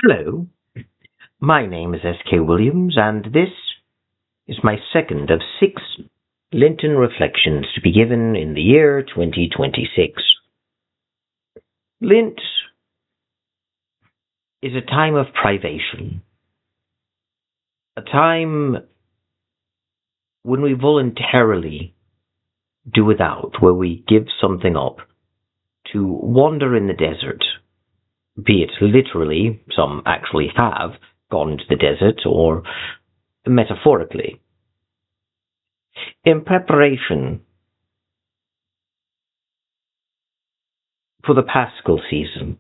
Hello, my name is S.K. Williams, and this is my second of six Lenten reflections to be given in the year 2026. Lent is a time of privation, a time when we voluntarily do without, where we give something up to wander in the desert, be it literally, some actually have gone to the desert, or metaphorically, in preparation for the Paschal season,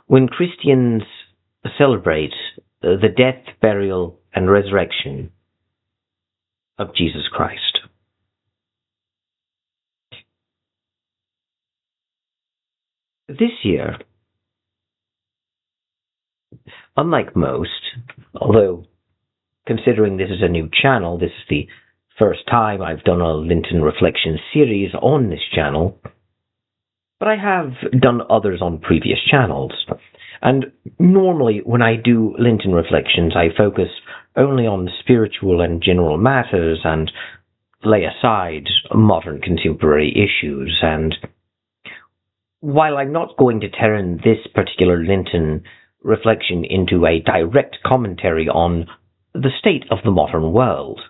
when Christians celebrate the death, burial, and resurrection of Jesus Christ. This year, unlike most, although considering this is a new channel, this is the first time I've done a Lenten reflection series on this channel, but I have done others on previous channels. And normally when I do Lenten reflections, I focus only on spiritual and general matters and lay aside modern contemporary issues. And while I'm not going to turn this particular Lenten reflection into a direct commentary on the state of the modern world,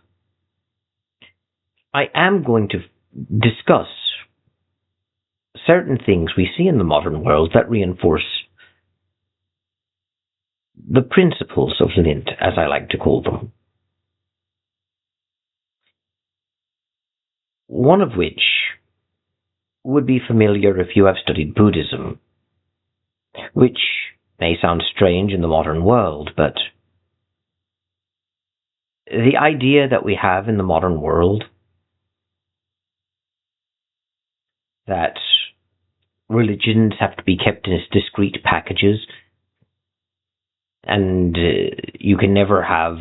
I am going to discuss certain things we see in the modern world that reinforce the principles of Lent, as I like to call them. One of which would be familiar if you have studied Buddhism, which may sound strange in the modern world, but the idea that we have in the modern world that religions have to be kept in discrete packages, and you can never have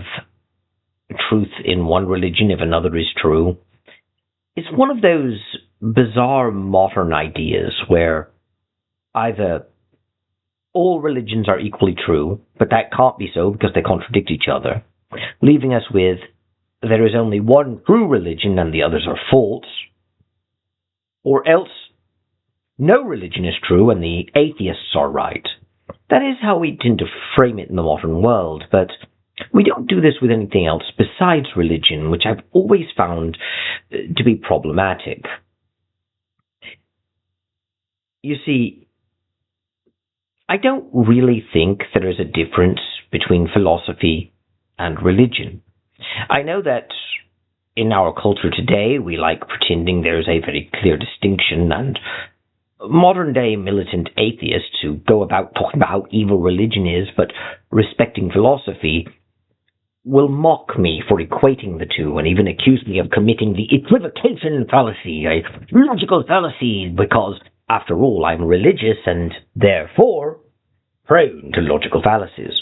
truth in one religion if another is true. It's one of those bizarre modern ideas where either all religions are equally true, but that can't be so because they contradict each other, leaving us with there is only one true religion and the others are false, or else no religion is true and the atheists are right. That is how we tend to frame it in the modern world, but we don't do this with anything else besides religion, which I've always found to be problematic. You see, I don't really think there is a difference between philosophy and religion. I know that in our culture today, we like pretending there's a very clear distinction, and modern-day militant atheists who go about talking about how evil religion is, but respecting philosophy, will mock me for equating the two and even accuse me of committing the equivocation fallacy, a logical fallacy, because, after all, I'm religious and, therefore, prone to logical fallacies.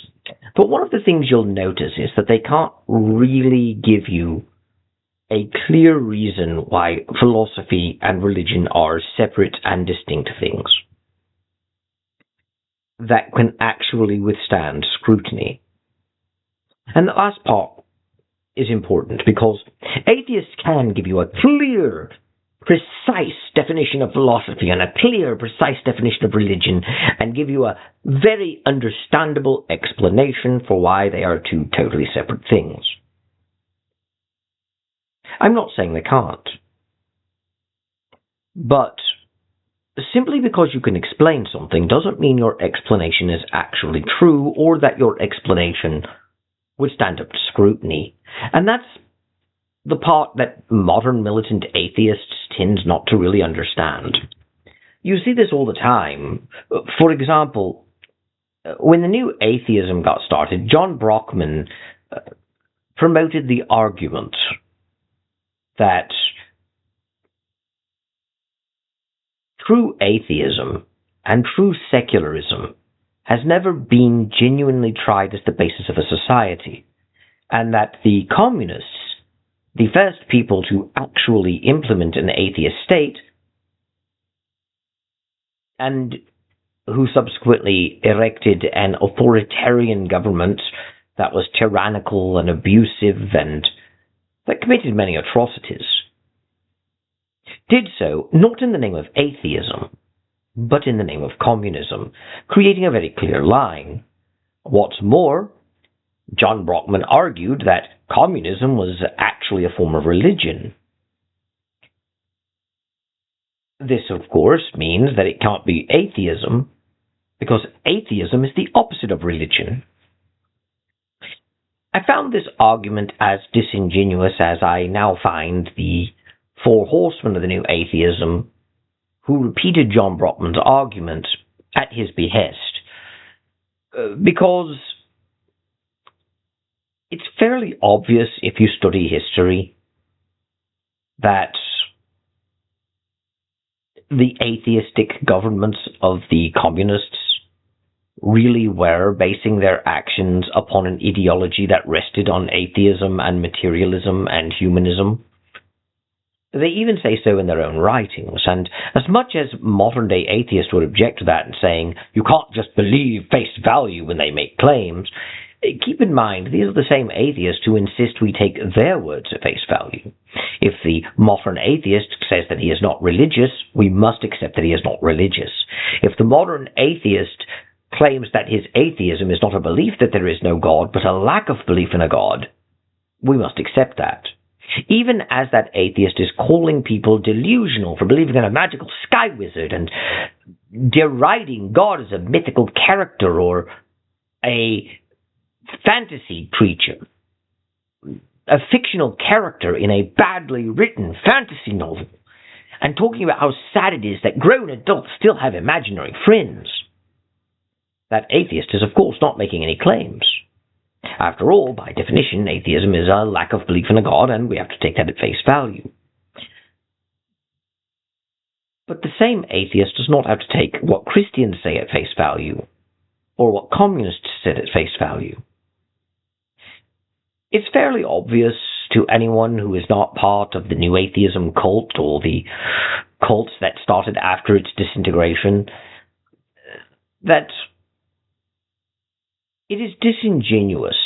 But one of the things you'll notice is that they can't really give you a clear reason why philosophy and religion are separate and distinct things that can actually withstand scrutiny. And the last part is important because atheists can give you a clear, precise definition of philosophy and a clear, precise definition of religion and give you a very understandable explanation for why they are two totally separate things. I'm not saying they can't. But simply because you can explain something doesn't mean your explanation is actually true or that your explanation would stand up to scrutiny. And that's the part that modern militant atheists tend not to really understand. You see this all the time. For example, when the new atheism got started, John Brockman promoted the argument that true atheism and true secularism has never been genuinely tried as the basis of a society, and that the communists, the first people to actually implement an atheist state, and who subsequently erected an authoritarian government that was tyrannical and abusive and that committed many atrocities, did so not in the name of atheism, but in the name of communism, creating a very clear line. What's more, John Brockman argued that communism was actually a form of religion. This, of course, means that it can't be atheism, because atheism is the opposite of religion. I found this argument as disingenuous as I now find the four horsemen of the new atheism, who repeated John Brockman's argument at his behest, because it's fairly obvious if you study history that the atheistic governments of the communists really were basing their actions upon an ideology that rested on atheism and materialism and humanism. They even say so in their own writings, and as much as modern-day atheists would object to that and saying, you can't just believe face value when they make claims, keep in mind these are the same atheists who insist we take their words at face value. If the modern atheist says that he is not religious, we must accept that he is not religious. If the modern atheist claims that his atheism is not a belief that there is no God, but a lack of belief in a God, we must accept that. Even as that atheist is calling people delusional for believing in a magical sky wizard and deriding God as a mythical character or a fantasy creature, a fictional character in a badly written fantasy novel, and talking about how sad it is that grown adults still have imaginary friends. That atheist is, of course, not making any claims. After all, by definition, atheism is a lack of belief in a God, and we have to take that at face value. But the same atheist does not have to take what Christians say at face value, or what communists said at face value. It's fairly obvious to anyone who is not part of the New Atheism cult or the cults that started after its disintegration that it is disingenuous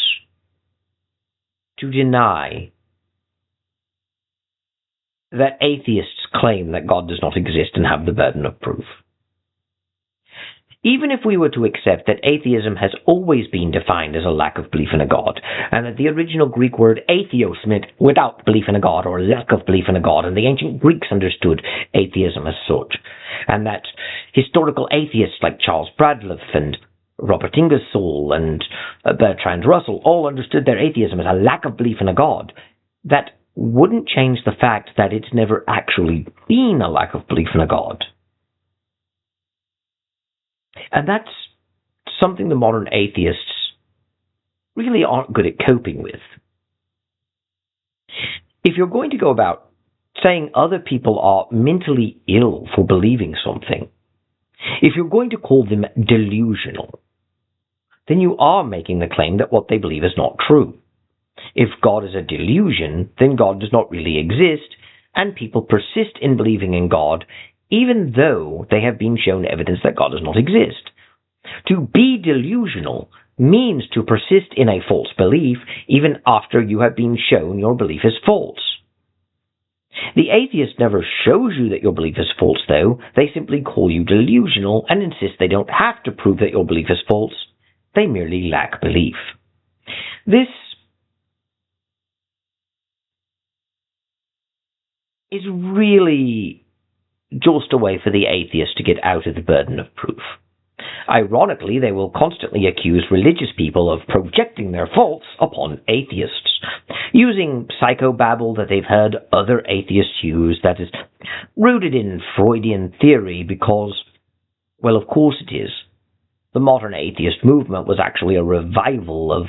to deny that atheists claim that God does not exist and have the burden of proof. Even if we were to accept that atheism has always been defined as a lack of belief in a God, and that the original Greek word atheos meant without belief in a God or lack of belief in a God, and the ancient Greeks understood atheism as such, and that historical atheists like Charles Bradlaugh and Robert Ingersoll and Bertrand Russell all understood their atheism as a lack of belief in a God, that wouldn't change the fact that it's never actually been a lack of belief in a God. And that's something the modern atheists really aren't good at coping with. If you're going to go about saying other people are mentally ill for believing something, if you're going to call them delusional, then you are making the claim that what they believe is not true. If God is a delusion, then God does not really exist, and people persist in believing in God even though they have been shown evidence that God does not exist. To be delusional means to persist in a false belief even after you have been shown your belief is false. The atheist never shows you that your belief is false, though. They simply call you delusional and insist they don't have to prove that your belief is false. They merely lack belief. This is really just a way for the atheist to get out of the burden of proof. Ironically, they will constantly accuse religious people of projecting their faults upon atheists, using psychobabble that they've heard other atheists use that is rooted in Freudian theory because, well, of course it is. The modern atheist movement was actually a revival of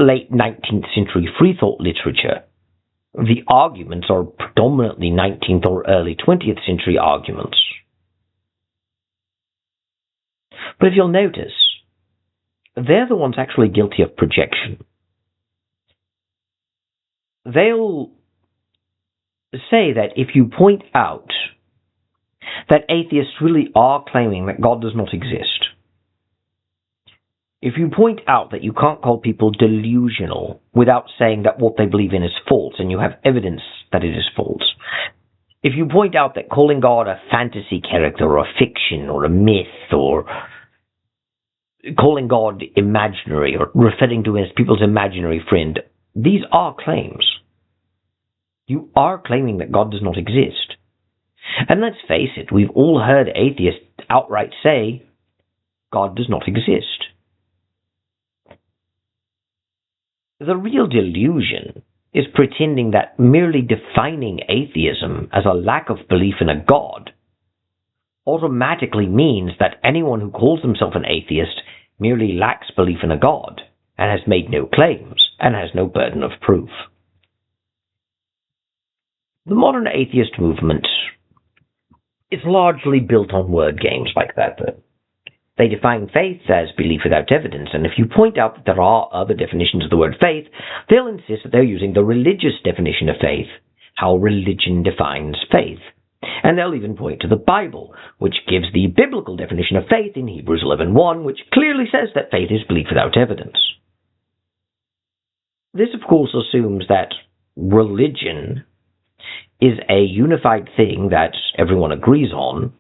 late 19th century freethought literature. The arguments are predominantly 19th or early 20th century arguments. But if you'll notice, they're the ones actually guilty of projection. They'll say that if you point out that atheists really are claiming that God does not exist. If you point out that you can't call people delusional without saying that what they believe in is false, and you have evidence that it is false, if you point out that calling God a fantasy character or a fiction or a myth, or calling God imaginary or referring to him as people's imaginary friend, these are claims. You are claiming that God does not exist. And let's face it, we've all heard atheists outright say, God does not exist. The real delusion is pretending that merely defining atheism as a lack of belief in a God automatically means that anyone who calls himself an atheist merely lacks belief in a God and has made no claims and has no burden of proof. The modern atheist movement is largely built on word games like that. They define faith as belief without evidence, and if you point out that there are other definitions of the word faith, they'll insist that they're using the religious definition of faith, how religion defines faith. And they'll even point to the Bible, which gives the biblical definition of faith in Hebrews 11:1, which clearly says that faith is belief without evidence. This, of course, assumes that religion is a unified thing that everyone agrees on,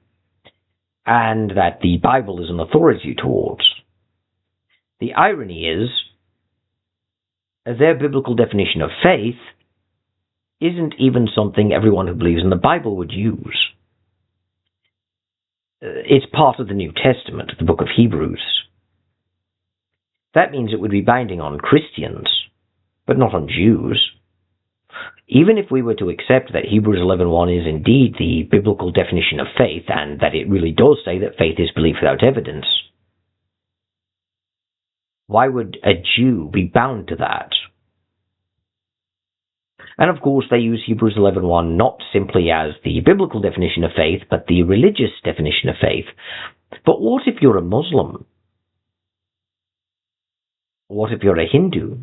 and that the Bible is an authority towards. The irony is, their biblical definition of faith isn't even something everyone who believes in the Bible would use. It's part of the New Testament, the book of Hebrews. That means it would be binding on Christians, but not on Jews. Even if we were to accept that Hebrews 11:1 is indeed the biblical definition of faith, and that it really does say that faith is belief without evidence, why would a Jew be bound to that? And of course they use Hebrews 11:1 not simply as the biblical definition of faith, but the religious definition of faith. But what if you're a Muslim? What if you're a Hindu?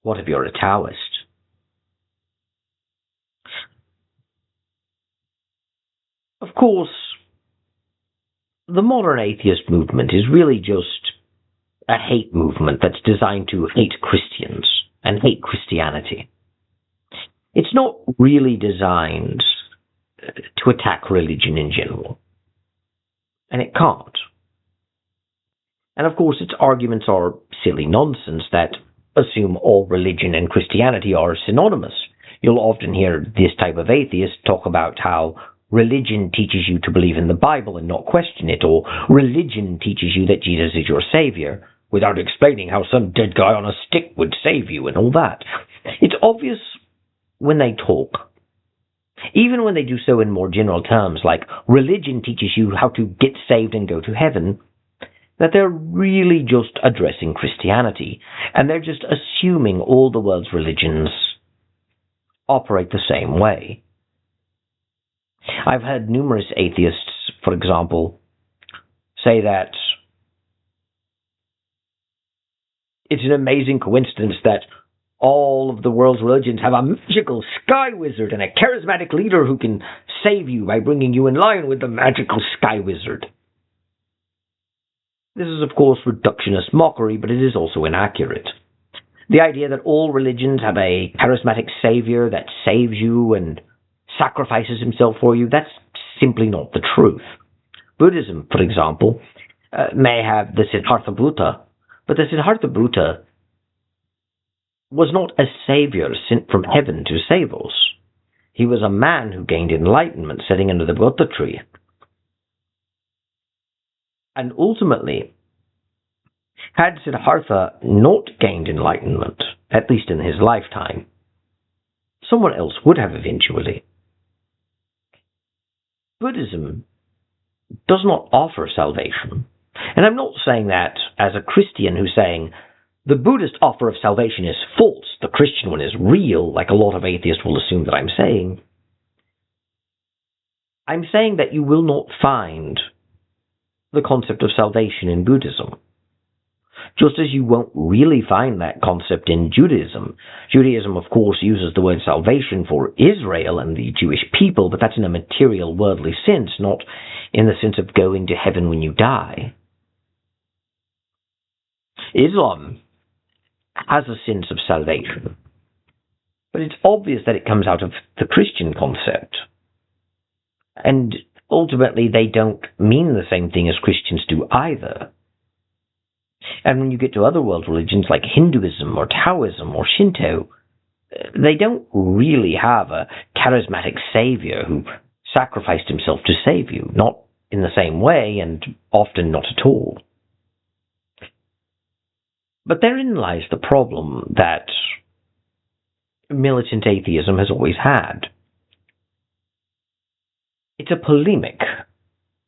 What if you're a Taoist? Of course, the modern atheist movement is really just a hate movement that's designed to hate Christians and hate Christianity. It's not really designed to attack religion in general, and it can't. And of course, its arguments are silly nonsense that assume all religion and Christianity are synonymous. You'll often hear this type of atheist talk about how religion teaches you to believe in the Bible and not question it, or religion teaches you that Jesus is your savior, without explaining how some dead guy on a stick would save you and all that. It's obvious when they talk, even when they do so in more general terms, like religion teaches you how to get saved and go to heaven, that they're really just addressing Christianity, and they're just assuming all the world's religions operate the same way. I've heard numerous atheists, for example, say that it's an amazing coincidence that all of the world's religions have a magical sky wizard and a charismatic leader who can save you by bringing you in line with the magical sky wizard. This is, of course, reductionist mockery, but it is also inaccurate. The idea that all religions have a charismatic savior that saves you and sacrifices himself for you, that's simply not the truth. Buddhism, for example, may have the Siddhartha Buddha, but the Siddhartha Buddha was not a savior sent from heaven to save us. He was a man who gained enlightenment sitting under the Buddha tree. And ultimately, had Siddhartha not gained enlightenment, at least in his lifetime, someone else would have eventually. Buddhism does not offer salvation. And I'm not saying that as a Christian who's saying the Buddhist offer of salvation is false, the Christian one is real, like a lot of atheists will assume that I'm saying. I'm saying that you will not find the concept of salvation in Buddhism. just as you won't really find that concept in Judaism. Judaism, of course, uses the word salvation for Israel and the Jewish people, but that's in a material, worldly sense, not in the sense of going to heaven when you die. Islam has a sense of salvation, but it's obvious that it comes out of the Christian concept. And ultimately, they don't mean the same thing as Christians do either. And when you get to other world religions like Hinduism or Taoism or Shinto, they don't really have a charismatic savior who sacrificed himself to save you, not in the same way, and often not at all. But therein lies the problem that militant atheism has always had. It's a polemic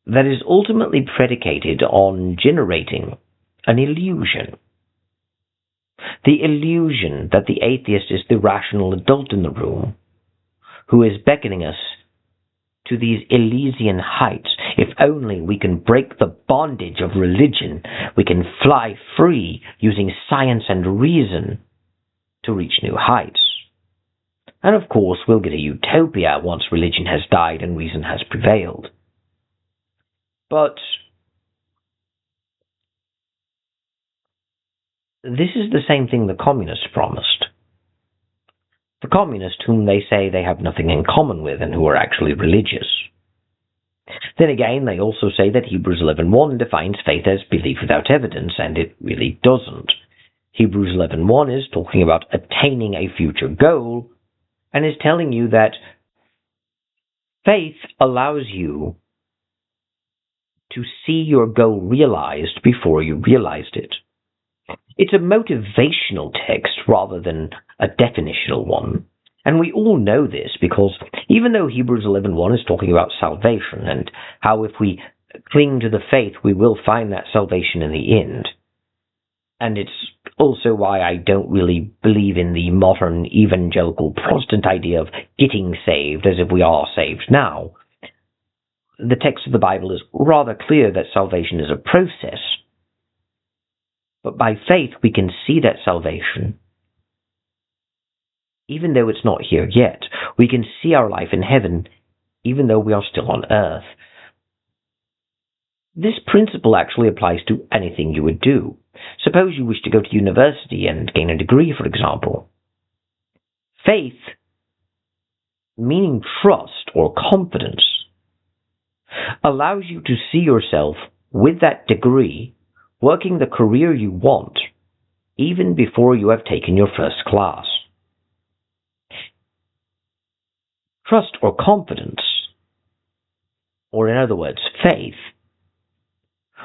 that is ultimately predicated on generating an illusion. The illusion that the atheist is the rational adult in the room who is beckoning us to these Elysian heights. If only we can break the bondage of religion, we can fly free using science and reason to reach new heights. And of course, we'll get a utopia once religion has died and reason has prevailed. But this is the same thing the communists promised. The communists whom they say they have nothing in common with and who are actually religious. Then again, they also say that Hebrews 11:1 defines faith as belief without evidence, and it really doesn't. Hebrews 11:1 is talking about attaining a future goal, and is telling you that faith allows you to see your goal realized before you realized it. It's a motivational text rather than a definitional one. And we all know this because even though Hebrews 11:1 is talking about salvation and how if we cling to the faith we will find that salvation in the end, and it's also why I don't really believe in the modern evangelical Protestant idea of getting saved as if we are saved now. The text of the Bible is rather clear that salvation is a process. But by faith we can see that salvation. Even though it's not here yet, we can see our life in heaven, even though we are still on earth. This principle actually applies to anything you would do. Suppose you wish to go to university and gain a degree, for example. Faith, meaning trust or confidence, allows you to see yourself with that degree working the career you want, even before you have taken your first class. Trust or confidence, or in other words, faith,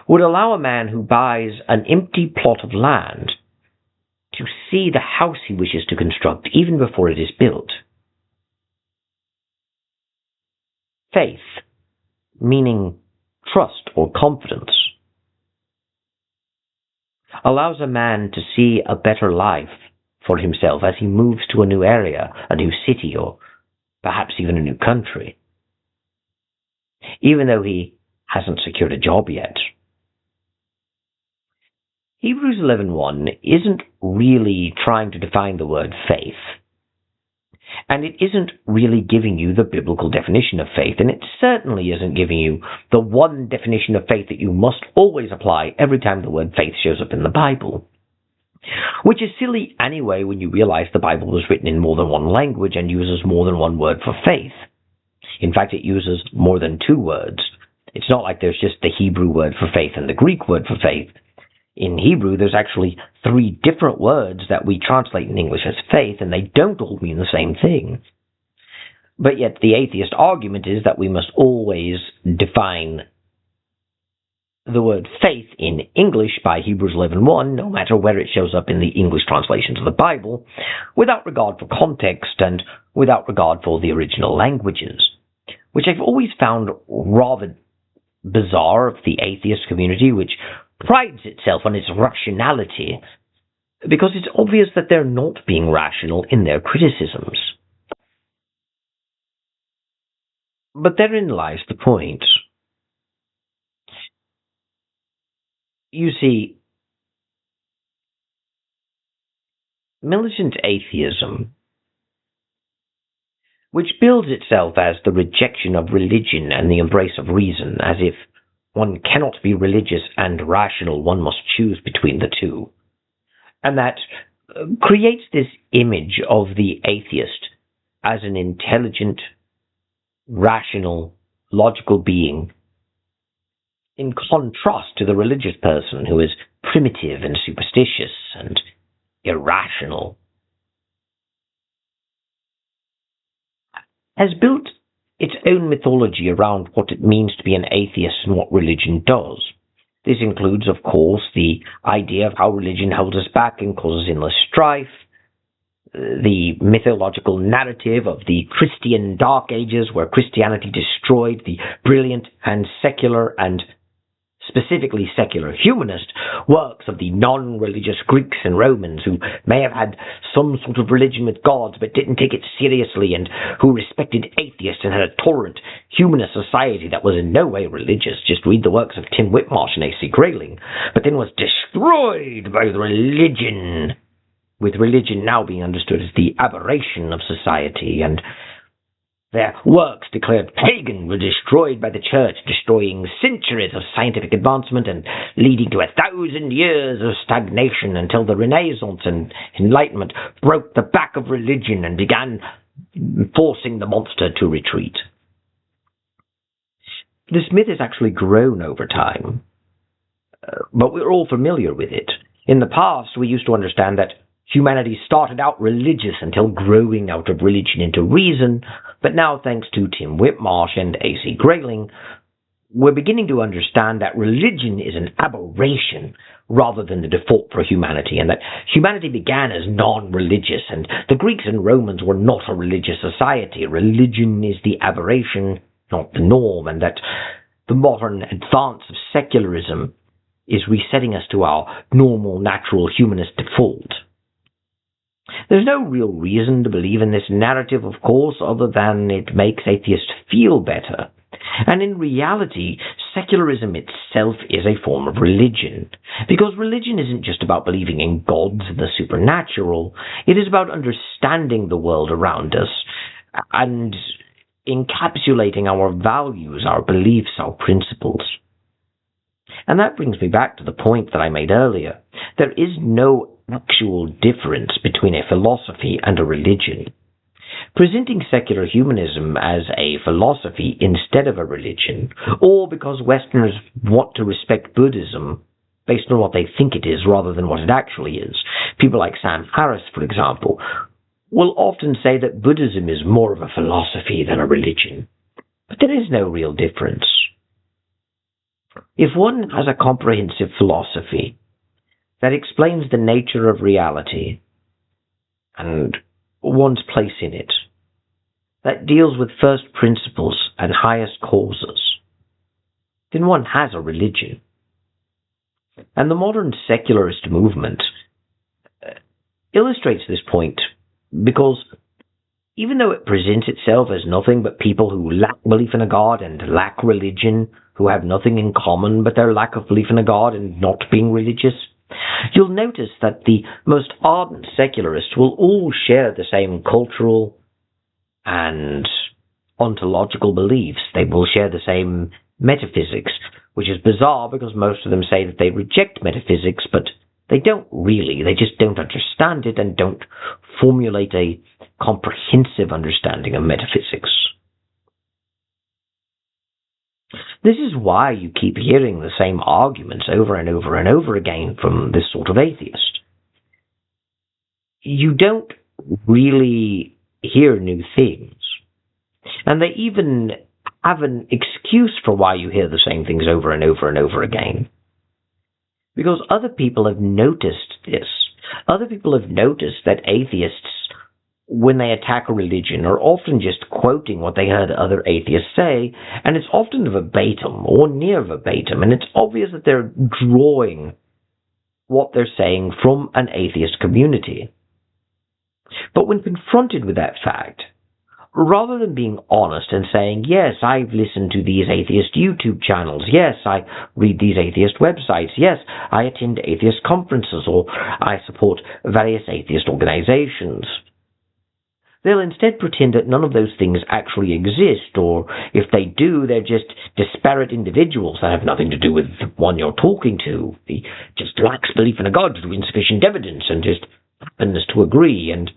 would allow a man who buys an empty plot of land to see the house he wishes to construct even before it is built. Faith, meaning trust or confidence, allows a man to see a better life for himself as he moves to a new area, a new city, or perhaps even a new country, even though he hasn't secured a job yet. Hebrews 11:1 isn't really trying to define the word faith, and it isn't really giving you the biblical definition of faith, and it certainly isn't giving you the one definition of faith that you must always apply every time the word faith shows up in the Bible. Which is silly anyway when you realize the Bible was written in more than one language and uses more than one word for faith. In fact, it uses more than two words. It's not like there's just the Hebrew word for faith and the Greek word for faith. In Hebrew, there's actually 3 different words that we translate in English as faith, and they don't all mean the same thing. But yet the atheist argument is that we must always define the word faith in English by Hebrews 11:1, no matter where it shows up in the English translations of the Bible, without regard for context and without regard for the original languages, which I've always found rather bizarre of the atheist community, which prides itself on its rationality, because it's obvious that they're not being rational in their criticisms. But therein lies the point. You see, Militant atheism, which bills itself as the rejection of religion and the embrace of reason, as if one cannot be religious and rational, one must choose between the two, and that creates this image of the atheist as an intelligent, rational, logical being, in contrast to the religious person who is primitive and superstitious and irrational, has built its own mythology around what it means to be an atheist and what religion does. This includes, of course, the idea of how religion holds us back and causes endless strife, the mythological narrative of the Christian Dark Ages, where Christianity destroyed the brilliant and secular and specifically secular humanist works of the non-religious Greeks and Romans, who may have had some sort of religion with gods but didn't take it seriously, and who respected atheists and had a tolerant humanist society that was in no way religious. Just read the works of Tim Whitmarsh and A.C. Grayling. But then was destroyed by the religion, with religion now being understood as the aberration of society, and their works declared pagan were destroyed by the church, destroying centuries of scientific advancement and leading to 1,000 years of stagnation until the Renaissance and Enlightenment broke the back of religion and began forcing the monster to retreat. This myth has actually grown over time, but we're all familiar with it. In the past, we used to understand that humanity started out religious until growing out of religion into reason, but now, thanks to Tim Whitmarsh and A.C. Grayling, we're beginning to understand that religion is an aberration rather than the default for humanity, and that humanity began as non-religious, and the Greeks and Romans were not a religious society. Religion is the aberration, not the norm, and that the modern advance of secularism is resetting us to our normal, natural, humanist default. There's no real reason to believe in this narrative, of course, other than it makes atheists feel better. And in reality, secularism itself is a form of religion, because religion isn't just about believing in gods and the supernatural. It is about understanding the world around us and encapsulating our values, our beliefs, our principles. And that brings me back to the point that I made earlier. There is no actual difference between a philosophy and a religion. Presenting secular humanism as a philosophy instead of a religion, or because Westerners want to respect Buddhism based on what they think it is rather than what it actually is. People like Sam Harris, for example, will often say that Buddhism is more of a philosophy than a religion. But there is no real difference. If one has a comprehensive philosophy that explains the nature of reality and one's place in it, that deals with first principles and highest causes, then one has a religion. And the modern secularist movement illustrates this point because even though it presents itself as nothing but people who lack belief in a God and lack religion, who have nothing in common but their lack of belief in a God and not being religious, you'll notice that the most ardent secularists will all share the same cultural and ontological beliefs. They will share the same metaphysics, which is bizarre because most of them say that they reject metaphysics, but they don't really. They just don't understand it and don't formulate a comprehensive understanding of metaphysics. This is why you keep hearing the same arguments over and over and over again from this sort of atheist. You don't really hear new things. And they even have an excuse for why you hear the same things over and over and over again. Because other people have noticed this. Other people have noticed that atheists, when they attack a religion, are often just quoting what they heard other atheists say, and it's often verbatim or near verbatim, and it's obvious that they're drawing what they're saying from an atheist community. But when confronted with that fact, Rather than being honest and saying, yes, I've listened to these atheist YouTube channels, yes, I read these atheist websites, yes, I attend atheist conferences, or I support various atheist organizations, they'll instead pretend that none of those things actually exist, or if they do, they're just disparate individuals that have nothing to do with the one you're talking to. He just lacks belief in a God through insufficient evidence and just happens to agree. And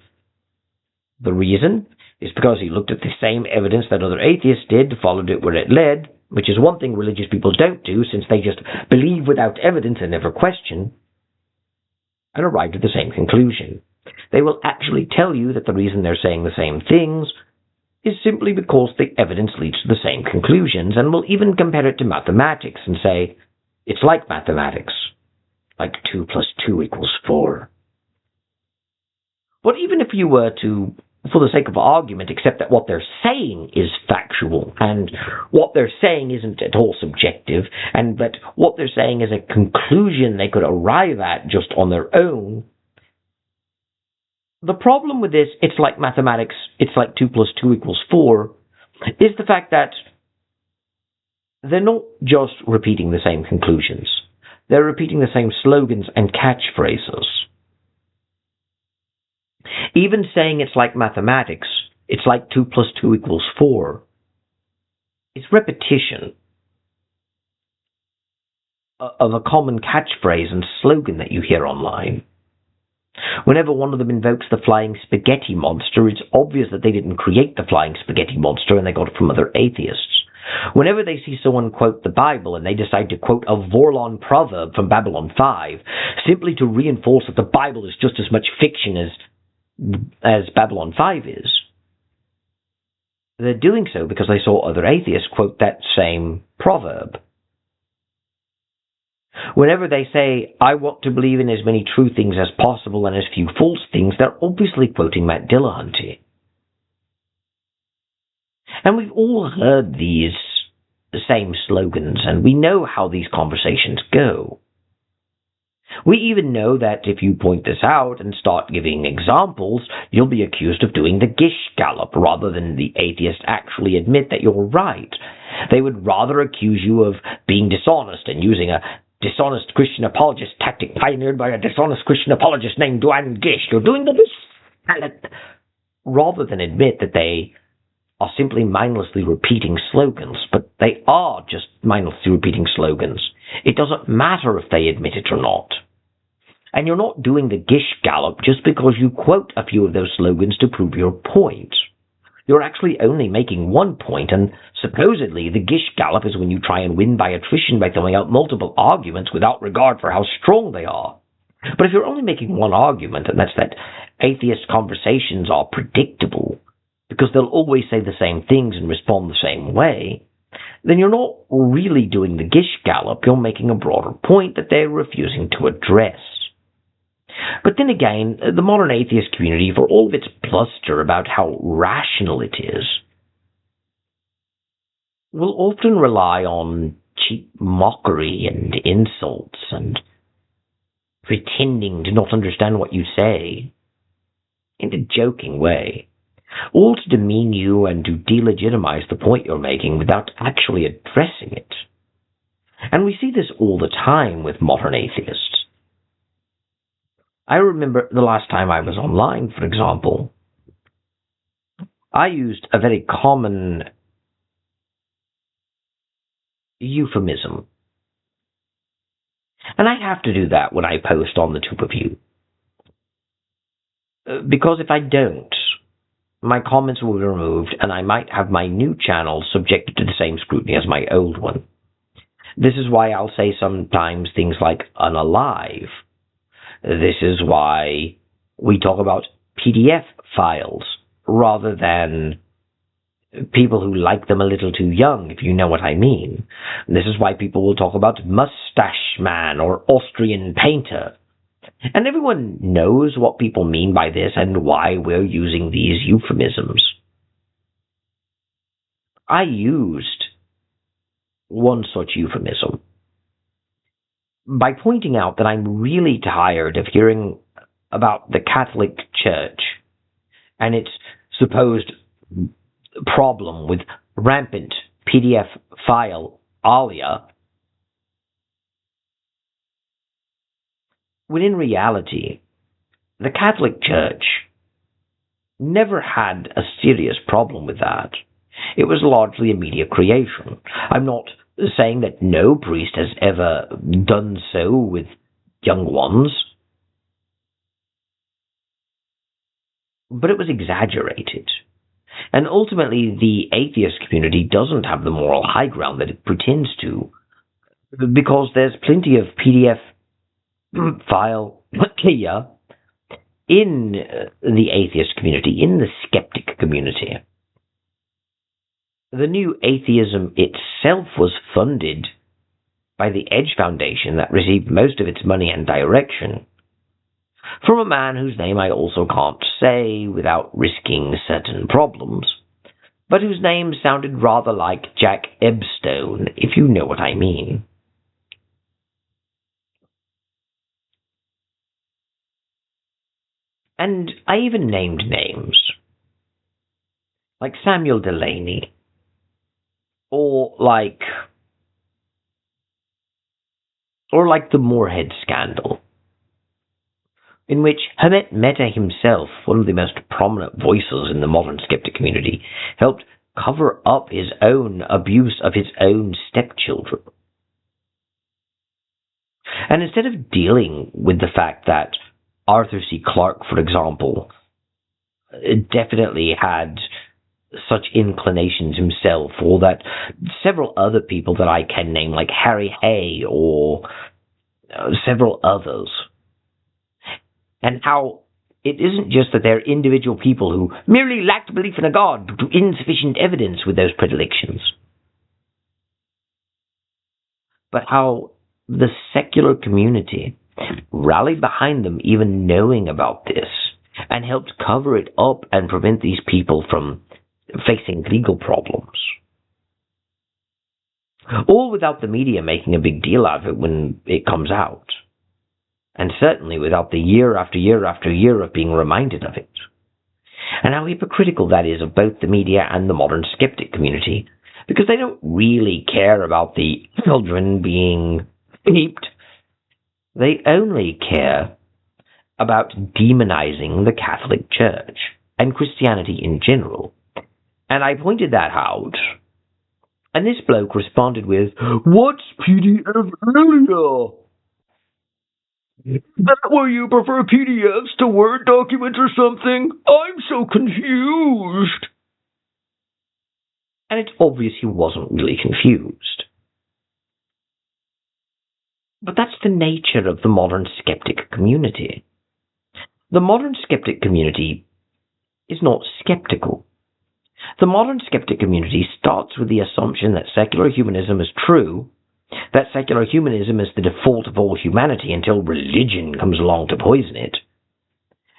the reason is because he looked at the same evidence that other atheists did, followed it where it led, which is one thing religious people don't do, since they just believe without evidence and never question, and arrived at the same conclusion. They will actually tell you that the reason they're saying the same things is simply because the evidence leads to the same conclusions, and will even compare it to mathematics and say, it's like mathematics, like 2 plus 2 equals 4. But even if you were to, for the sake of argument, accept that what they're saying is factual, and what they're saying isn't at all subjective, and that what they're saying is a conclusion they could arrive at just on their own, the problem with this, it's like mathematics, it's like 2 plus 2 equals 4, is the fact that they're not just repeating the same conclusions. They're repeating the same slogans and catchphrases. Even saying it's like mathematics, it's like 2 plus 2 equals 4, it's repetition of a common catchphrase and slogan that you hear online. Whenever one of them invokes the flying spaghetti monster, it's obvious that they didn't create the flying spaghetti monster and they got it from other atheists. Whenever they see someone quote the Bible and they decide to quote a Vorlon proverb from Babylon 5, simply to reinforce that the Bible is just as much fiction as Babylon 5 is, they're doing so because they saw other atheists quote that same proverb. Whenever they say, I want to believe in as many true things as possible and as few false things, they're obviously quoting Matt Dillahunty. And we've all heard these same slogans, and we know how these conversations go. We even know that if you point this out and start giving examples, you'll be accused of doing the Gish Gallop rather than the atheists actually admit that you're right. They would rather accuse you of being dishonest and using a dishonest Christian apologist tactic pioneered by a dishonest Christian apologist named Duane Gish. You're doing the Gish, rather than admit that they are simply mindlessly repeating slogans. But they are just mindlessly repeating slogans. It doesn't matter if they admit it or not. And you're not doing the Gish Gallop just because you quote a few of those slogans to prove your point. You're actually only making one point, and supposedly the Gish Gallop is when you try and win by attrition by throwing out multiple arguments without regard for how strong they are. But if you're only making one argument, and that's that atheist conversations are predictable, because they'll always say the same things and respond the same way, then you're not really doing the Gish Gallop, you're making a broader point that they're refusing to address. But then again, the modern atheist community, for all of its bluster about how rational it is, will often rely on cheap mockery and insults and pretending to not understand what you say in a joking way, all to demean you and to delegitimize the point you're making without actually addressing it. And we see this all the time with modern atheists. I remember the last time I was online, for example, I used a very common euphemism. And I have to do that when I post on the two of you. Because if I don't, my comments will be removed and I might have my new channel subjected to the same scrutiny as my old one. This is why I'll say sometimes things like unalive. This is why we talk about PDF files rather than people who like them a little too young, if you know what I mean. This is why people will talk about mustache man or Austrian painter. And everyone knows what people mean by this and why we're using these euphemisms. I used one such euphemism by pointing out that I'm really tired of hearing about the Catholic Church and its supposed problem with rampant PDF file alia, when in reality, the Catholic Church never had a serious problem with that. It was largely a media creation. I'm not saying that no priest has ever done so with young ones, but it was exaggerated. And ultimately, the atheist community doesn't have the moral high ground that it pretends to, because there's plenty of PDF file here in the atheist community, in the skeptic community. The new atheism itself was funded by the Edge Foundation that received most of its money and direction from a man whose name I also can't say without risking certain problems, but whose name sounded rather like Jack Ebstone, if you know what I mean. And I even named names, like Samuel Delaney, or like the Moorhead scandal, in which Hermet Meta himself, one of the most prominent voices in the modern skeptic community, helped cover up his own abuse of his own stepchildren. And instead of dealing with the fact that Arthur C. Clarke, for example, definitely had such inclinations himself, or that several other people that I can name, like Harry Hay or several others, and how it isn't just that they're individual people who merely lacked belief in a God due to insufficient evidence with those predilections, but how the secular community rallied behind them even knowing about this and helped cover it up and prevent these people from facing legal problems. All without the media making a big deal out of it when it comes out. And certainly without the year after year after year of being reminded of it. And how hypocritical that is of both the media and the modern skeptic community, because they don't really care about the children being raped. They only care about demonizing the Catholic Church and Christianity in general. And I pointed that out, and this bloke responded with, "What's PDF earlier? That way you prefer PDFs to Word documents or something? I'm so confused." And it's obvious he wasn't really confused. But that's the nature of the modern skeptic community. The modern skeptic community is not skeptical. The modern skeptic community starts with the assumption that secular humanism is true, that secular humanism is the default of all humanity until religion comes along to poison it,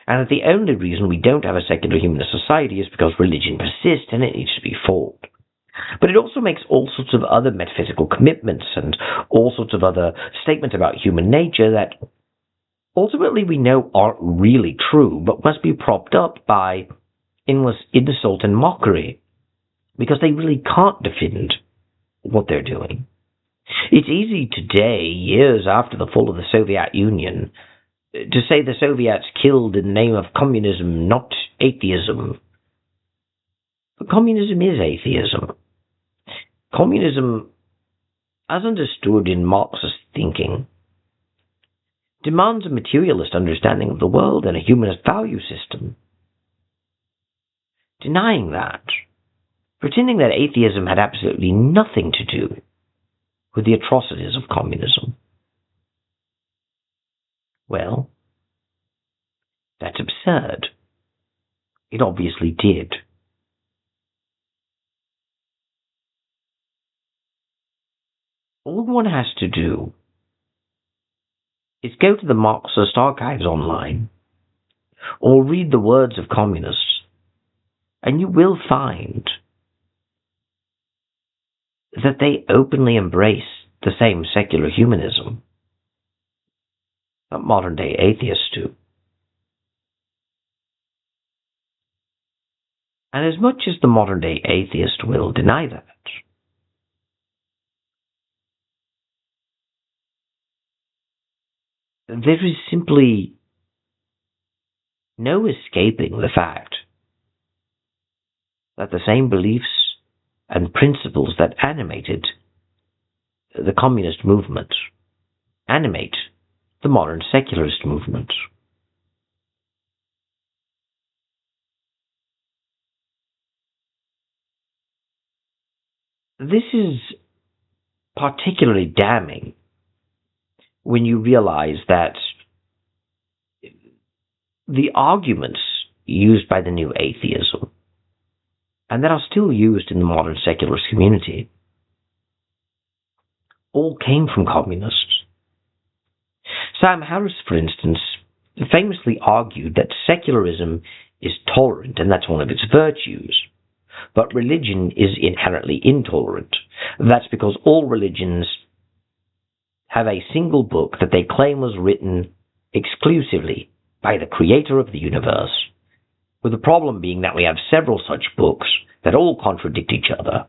and that the only reason we don't have a secular humanist society is because religion persists and it needs to be fought. But it also makes all sorts of other metaphysical commitments and all sorts of other statements about human nature that ultimately we know aren't really true, but must be propped up by endless insult and mockery, because they really can't defend what they're doing. It's easy today, years after the fall of the Soviet Union, to say the Soviets killed in the name of communism, not atheism. But communism is atheism. Communism, as understood in Marxist thinking, demands a materialist understanding of the world and a humanist value system. Denying that, pretending that atheism had absolutely nothing to do with the atrocities of communism, well, that's absurd. It obviously did. All one has to do is go to the Marxist archives online, or read the words of communists, and you will find that they openly embrace the same secular humanism that modern-day atheists do. And as much as the modern-day atheist will deny that, there is simply no escaping the fact that the same beliefs and principles that animated the communist movement animate the modern secularist movement. This is particularly damning when you realize that the arguments used by the new atheism, and that are still used in the modern secularist community, all came from communists. Sam Harris, for instance, famously argued that secularism is tolerant and that's one of its virtues, but religion is inherently intolerant. That's because all religions have a single book that they claim was written exclusively by the creator of the universe, with the problem being that we have several such books that all contradict each other,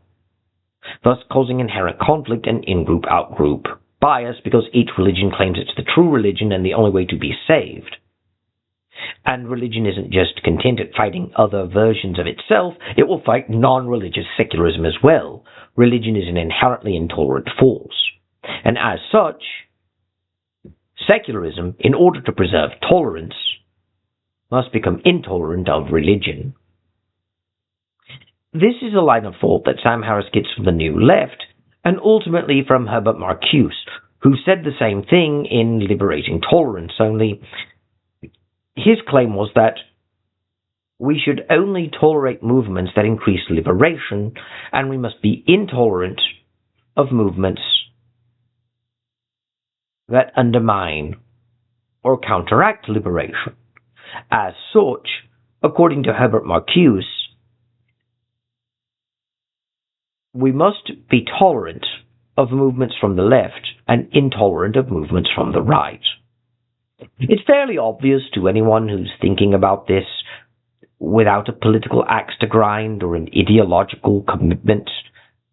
thus causing inherent conflict and in-group out-group bias because each religion claims it's the true religion and the only way to be saved. And religion isn't just content at fighting other versions of itself, it will fight non-religious secularism as well. Religion is an inherently intolerant force. And as such, secularism, in order to preserve tolerance, must become intolerant of religion. This is a line of thought that Sam Harris gets from the New Left, and ultimately from Herbert Marcuse, who said the same thing in Liberating Tolerance, only his claim was that we should only tolerate movements that increase liberation, and we must be intolerant of movements that undermine or counteract liberation. As such, according to Herbert Marcuse, we must be tolerant of movements from the left and intolerant of movements from the right. It's fairly obvious to anyone who's thinking about this without a political axe to grind or an ideological commitment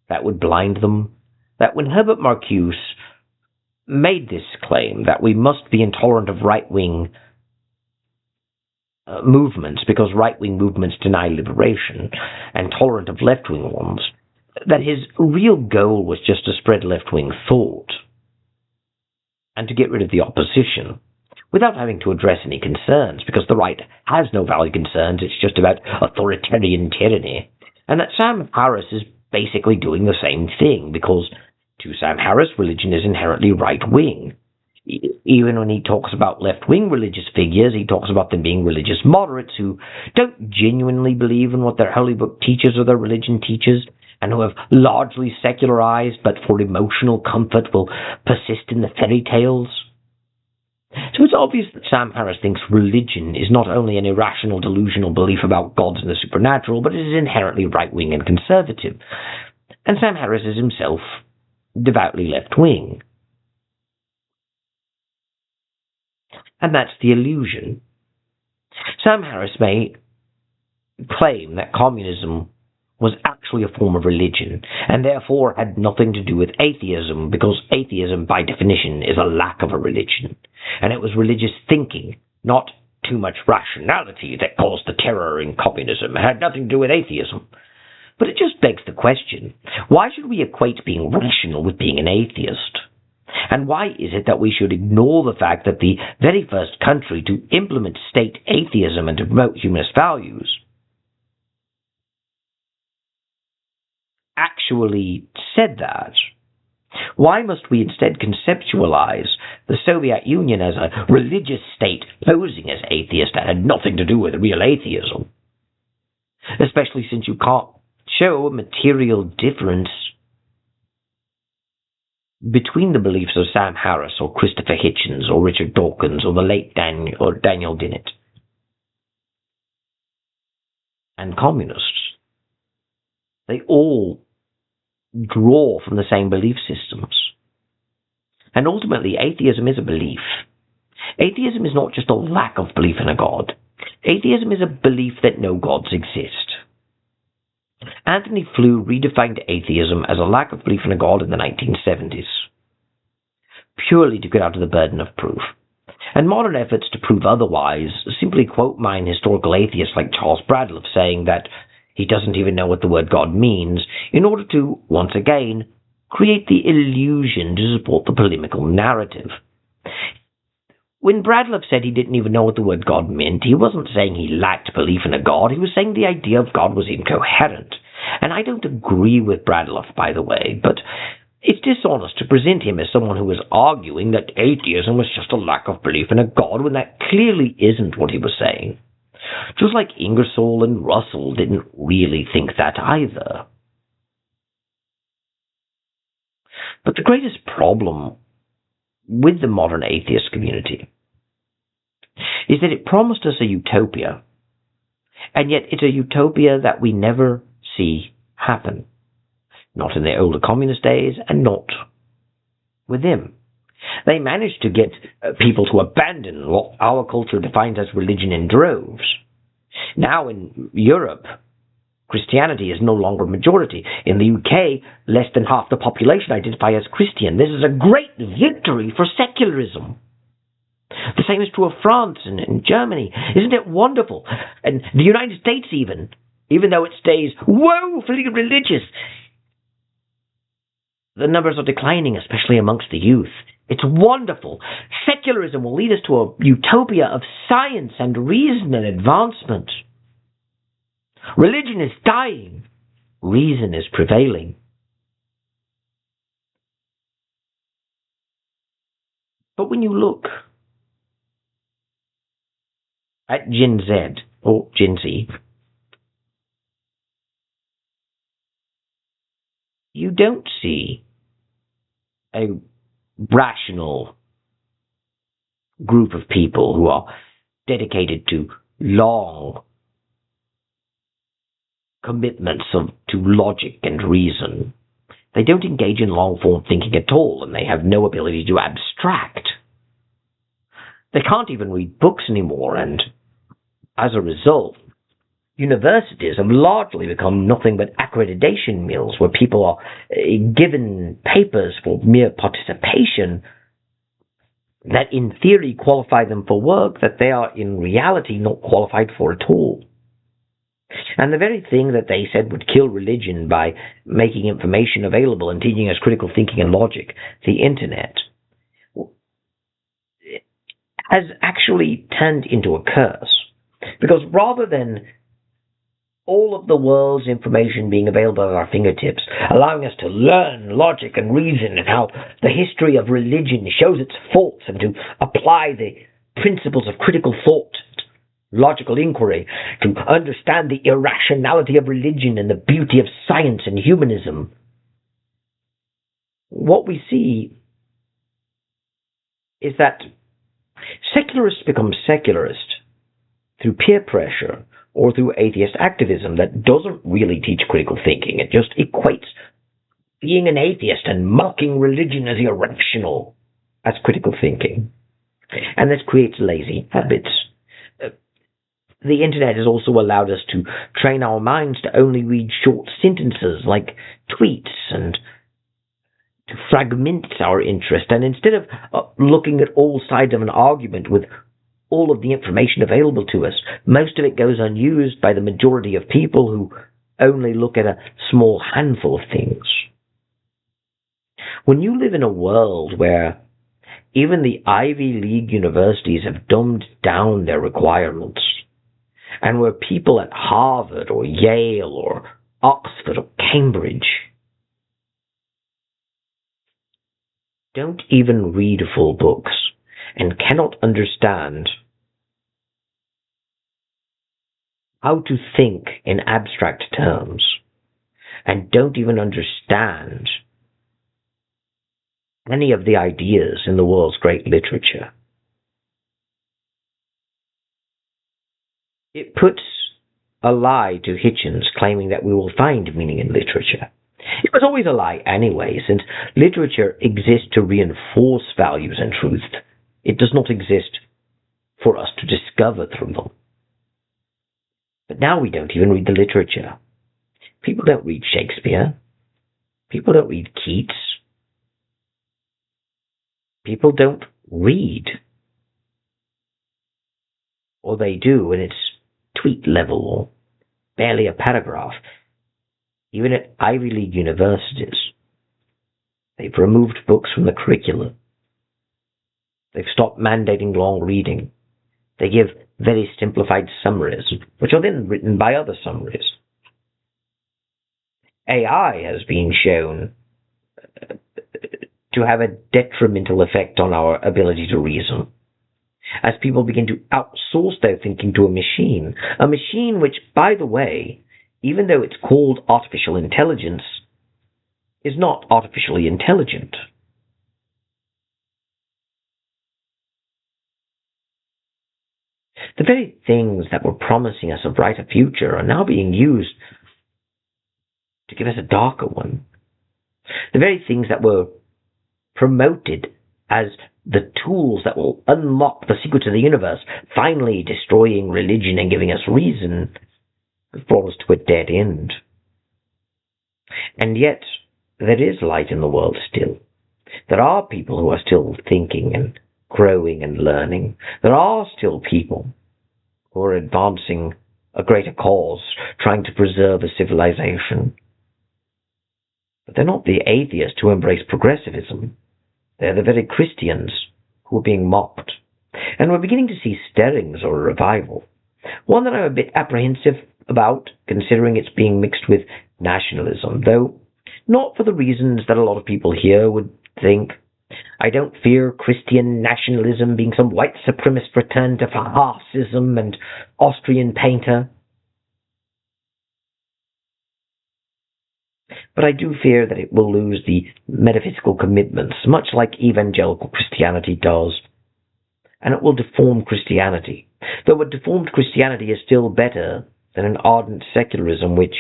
that would blind them, that when Herbert Marcuse made this claim that we must be intolerant of right-wing movements because right-wing movements deny liberation and tolerant of left-wing ones, that his real goal was just to spread left-wing thought and to get rid of the opposition without having to address any concerns, because the right has no valid concerns, it's just about authoritarian tyranny. And that Sam Harris is basically doing the same thing, because to Sam Harris, religion is inherently right-wing. Even when he talks about left-wing religious figures, he talks about them being religious moderates who don't genuinely believe in what their holy book teaches or their religion teaches, and who have largely secularized, but for emotional comfort will persist in the fairy tales. So it's obvious that Sam Harris thinks religion is not only an irrational, delusional belief about gods and the supernatural, but it is inherently right-wing and conservative. And Sam Harris is himself devoutly left-wing. And that's the illusion. Sam Harris may claim that communism was actually a form of religion, and therefore had nothing to do with atheism, because atheism, by definition, is a lack of a religion. And it was religious thinking, not too much rationality, that caused the terror in communism. It had nothing to do with atheism. But it just begs the question, why should we equate being rational with being an atheist? And why is it that we should ignore the fact that the very first country to implement state atheism and to promote humanist values actually said that? Why must we instead conceptualize the Soviet Union as a religious state posing as atheist that had nothing to do with real atheism? Especially since you can't show a material difference between the beliefs of Sam Harris or Christopher Hitchens or Richard Dawkins or the late Daniel Dennett and communists. They all draw from the same belief systems. And ultimately, atheism is a belief. Atheism is not just a lack of belief in a god. Atheism is a belief that no gods exist. Anthony Flew redefined atheism as a lack of belief in a God in the 1970s, purely to get out of the burden of proof. And modern efforts to prove otherwise simply quote mine historical atheists like Charles Bradlaugh saying that he doesn't even know what the word God means, in order to, once again, create the illusion to support the polemical narrative. When Bradlaugh said he didn't even know what the word God meant, he wasn't saying he lacked belief in a God, he was saying the idea of God was incoherent. And I don't agree with Bradlaugh, by the way, but it's dishonest to present him as someone who was arguing that atheism was just a lack of belief in a God, when that clearly isn't what he was saying. Just like Ingersoll and Russell didn't really think that either. But the greatest problem with the modern atheist community is that it promised us a utopia, and yet it's a utopia that we never see happen. Not in the older communist days, and not with him. They managed to get people to abandon what our culture defines as religion in droves. Now in Europe, Christianity is no longer a majority. In the UK, less than half the population identify as Christian. This is a great victory for secularism. The same is true of France and Germany. Isn't it wonderful? And the United States even though it stays woefully religious, the numbers are declining, especially amongst the youth. It's wonderful. Secularism will lead us to a utopia of science and reason and advancement. Religion is dying. Reason is prevailing. But when you look at Gen Z, or Gen Z, you don't see a rational group of people who are dedicated to long commitments to logic and reason. They don't engage in long-form thinking at all, and they have no ability to abstract. They can't even read books anymore, and as a result, universities have largely become nothing but accreditation mills where people are given papers for mere participation that in theory qualify them for work that they are in reality not qualified for at all. And the very thing that they said would kill religion by making information available and teaching us critical thinking and logic, the internet, has actually turned into a curse. Because rather than all of the world's information being available at our fingertips, allowing us to learn logic and reason and how the history of religion shows its faults, and to apply the principles of critical thought, logical inquiry, to understand the irrationality of religion and the beauty of science and humanism, what we see is that secularists become secularist through peer pressure or through atheist activism that doesn't really teach critical thinking. It just equates being an atheist and mocking religion as irrational as critical thinking. And this creates lazy habits. The internet has also allowed us to train our minds to only read short sentences like tweets, and to fragment our interest. And instead of looking at all sides of an argument with all of the information available to us, most of it goes unused by the majority of people who only look at a small handful of things. When you live in a world where even the Ivy League universities have dumbed down their requirements, and where people at Harvard or Yale or Oxford or Cambridge don't even read full books and cannot understand how to think in abstract terms, and don't even understand any of the ideas in the world's great literature, it puts a lie to Hitchens claiming that we will find meaning in literature. It was always a lie anyway, since literature exists to reinforce values and truth. It does not exist for us to discover through them. But now we don't even read the literature. People don't read Shakespeare. People don't read Keats. People don't read. Or they do, and it's tweet level or barely a paragraph. Even at Ivy League universities, they've removed books from the curriculum. They've stopped mandating long reading. They give very simplified summaries, which are then written by other summaries. AI has been shown to have a detrimental effect on our ability to reason, as people begin to outsource their thinking to a machine which, by the way, even though it's called artificial intelligence, is not artificially intelligent. The very things that were promising us a brighter future are now being used to give us a darker one. The very things that were promoted as the tools that will unlock the secrets of the universe, finally destroying religion and giving us reason, have brought us to a dead end. And yet, there is light in the world still. There are people who are still thinking and growing and learning. There are still people who are advancing a greater cause, trying to preserve a civilization. But they're not the atheists who embrace progressivism. They're the very Christians who are being mocked. And we're beginning to see stirrings of a revival. One that I'm a bit apprehensive about, considering it's being mixed with nationalism, though not for the reasons that a lot of people here would think. I don't fear Christian nationalism being some white supremacist return to fascism and Austrian painter. But I do fear that it will lose the metaphysical commitments, much like evangelical Christianity does. And it will deform Christianity, though a deformed Christianity is still better than an ardent secularism which,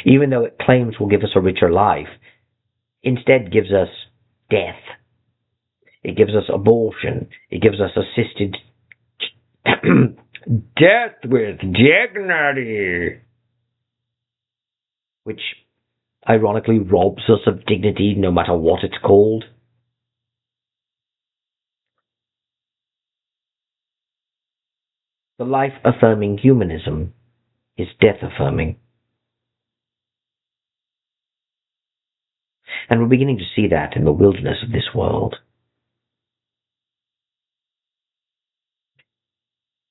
even though it claims will give us a richer life, instead gives us death. It gives us abortion. It gives us assisted death with dignity, which ironically robs us of dignity no matter what it's called. The life-affirming humanism is death-affirming. And we're beginning to see that in the wilderness of this world.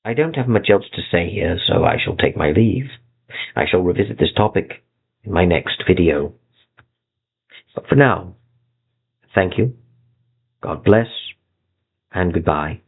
I don't have much else to say here, so I shall take my leave. I shall revisit this topic in my next video. But for now, thank you, God bless, and goodbye.